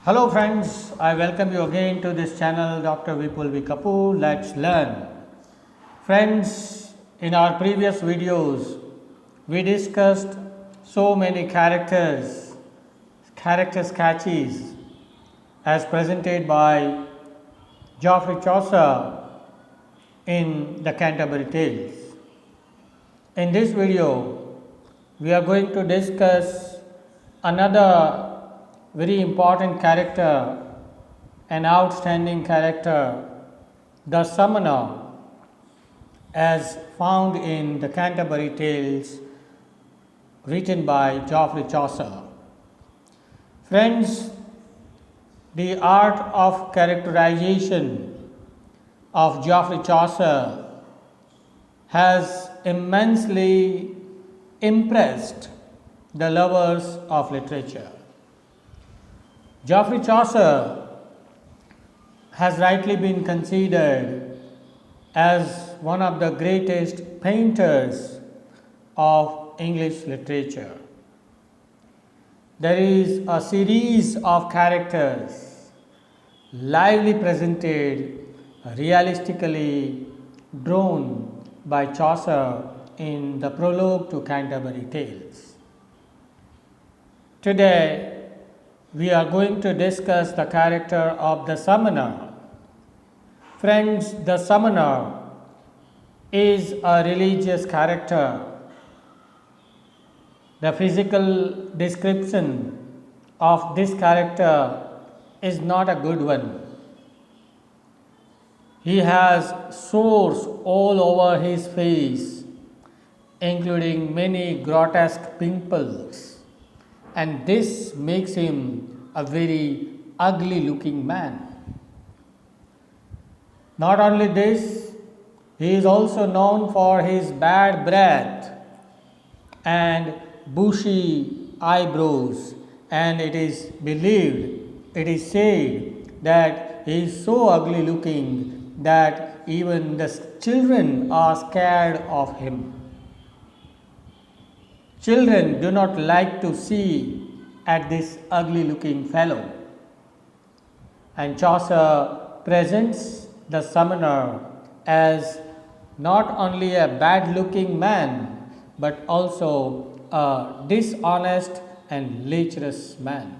Hello friends, I welcome you again to this channel Dr. Vipul V. Kapoor. Let's learn. Friends, in our previous videos, we discussed so many character sketches as presented by Geoffrey Chaucer in the Canterbury Tales. In this video, we are going to discuss another very important character, an outstanding character, the summoner, as found in the Canterbury Tales written by Geoffrey Chaucer. Friends, the art of characterization of Geoffrey Chaucer has immensely impressed the lovers of literature. Geoffrey Chaucer has rightly been considered as one of the greatest painters of English literature. There is a series of characters lively presented, realistically drawn by Chaucer in the prologue to Canterbury Tales. Today, we are going to discuss the character of the summoner. Friends, the summoner is a religious character. The physical description of this character is not a good one. He has sores all over his face, including many grotesque pimples, and this makes him a very ugly looking man. Not only this, he is also known for his bad breath and bushy eyebrows, and it is believed, it is said that he is so ugly looking that even the children are scared of him. Children do not like to see at this ugly looking fellow. And Chaucer presents the summoner as not only a bad looking man, but also a dishonest and lecherous man.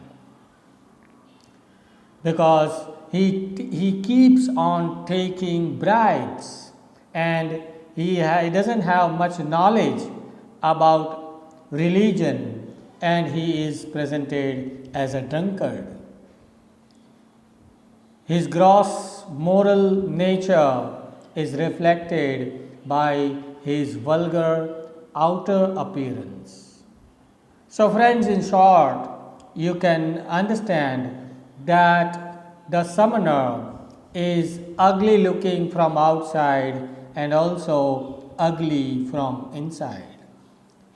Because he keeps on taking bribes, and he doesn't have much knowledge about religion, and he is presented as a drunkard. His gross moral nature is reflected by his vulgar outer appearance. So friends, in short, you can understand that the summoner is ugly looking from outside and also ugly from inside.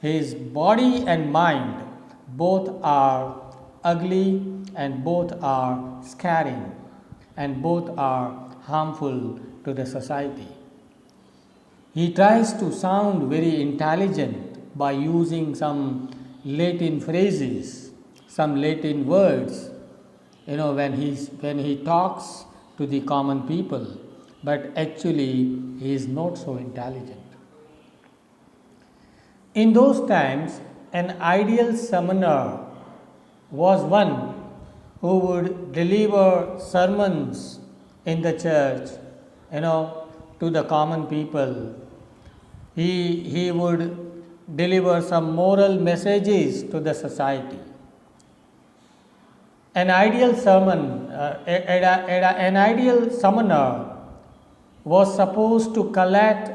His body and mind both are ugly and both are scaring and both are harmful to the society. He tries to sound very intelligent by using some Latin phrases, some Latin words, when he talks to the common people, but actually he is not so intelligent. In those times, an ideal summoner was one who would deliver sermons in the church, to the common people. He would deliver some moral messages to the society. An ideal summoner was supposed to collect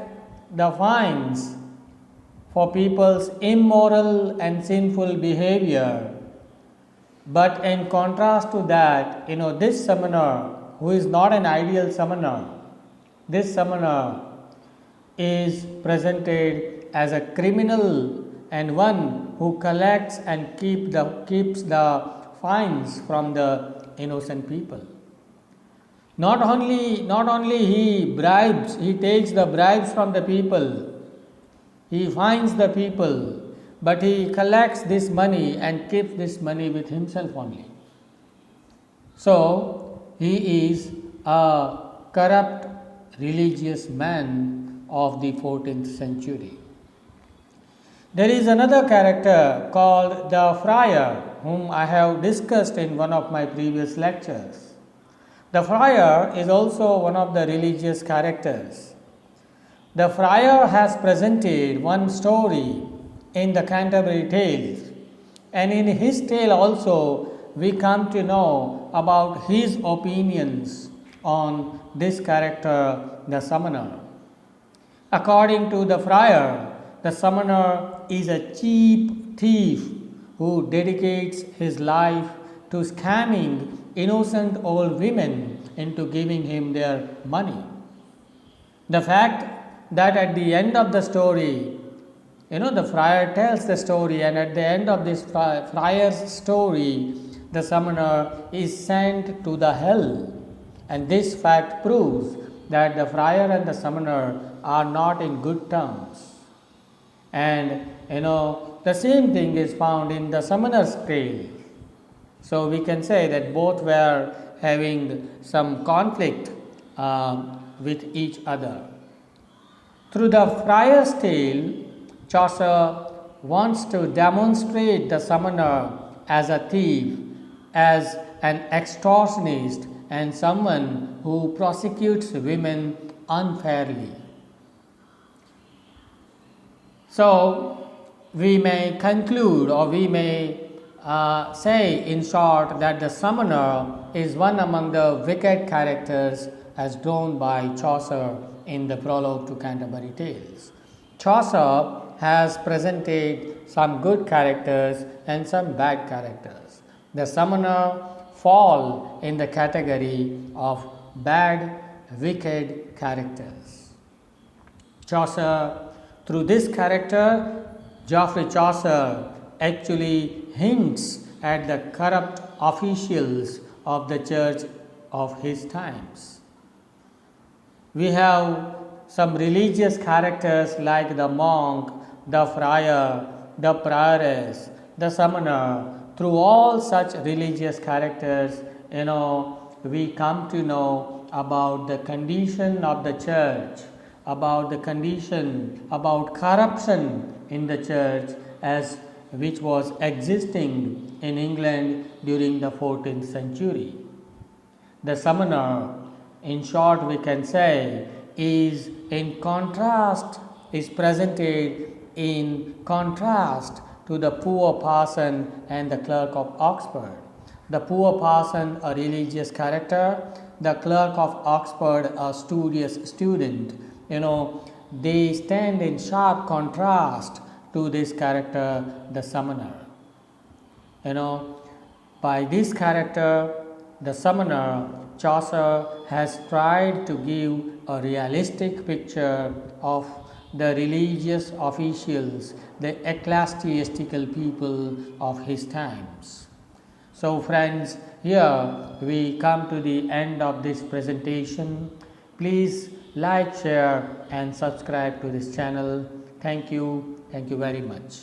the fines for people's immoral and sinful behavior. But in contrast to that, this summoner, who is not an ideal summoner, this summoner is presented as a criminal and one who collects and keeps the fines from the innocent people. Not only he takes the bribes from the people, he fines the people, but he collects this money and keeps this money with himself only. So, he is a corrupt religious man of the 14th century. There is another character called the friar, whom I have discussed in one of my previous lectures. The friar is also one of the religious characters. The friar has presented one story in the Canterbury Tales, and in his tale also we come to know about his opinions on this character, the summoner. According to the friar, the summoner is a cheap thief who dedicates his life to scamming innocent old women into giving him their money. The fact that at the end of the story, the friar tells the story, and at the end of this friar's story, the summoner is sent to the hell. And this fact proves that the friar and the summoner are not in good terms. And the same thing is found in the summoner's tale. So we can say that both were having some conflict with each other. Through the friar's tale, Chaucer wants to demonstrate the summoner as a thief, as an extortionist, and someone who prosecutes women unfairly. So, we may conclude, or we may say in short, that the summoner is one among the wicked characters as drawn by Chaucer in the prologue to Canterbury Tales. Chaucer has presented some good characters and some bad characters. The summoner fall in the category of bad, wicked characters. Chaucer, through this character, Geoffrey Chaucer actually hints at the corrupt officials of the church of his times. We have some religious characters like the monk, the friar, the prioress, the summoner. Through all such religious characters, we come to know about the condition of the church, about the condition, about corruption in the church as which was existing in England during the 14th century. The summoner, in short we can say, is presented in contrast to the poor parson and the clerk of Oxford. The poor parson, a religious character, the clerk of Oxford, a studious student. They stand in sharp contrast to this character, the summoner. By this character, the summoner, Chaucer has tried to give a realistic picture of the religious officials, the ecclesiastical people of his times. So friends, here we come to the end of this presentation. Please like, share and subscribe to this channel. Thank you very much.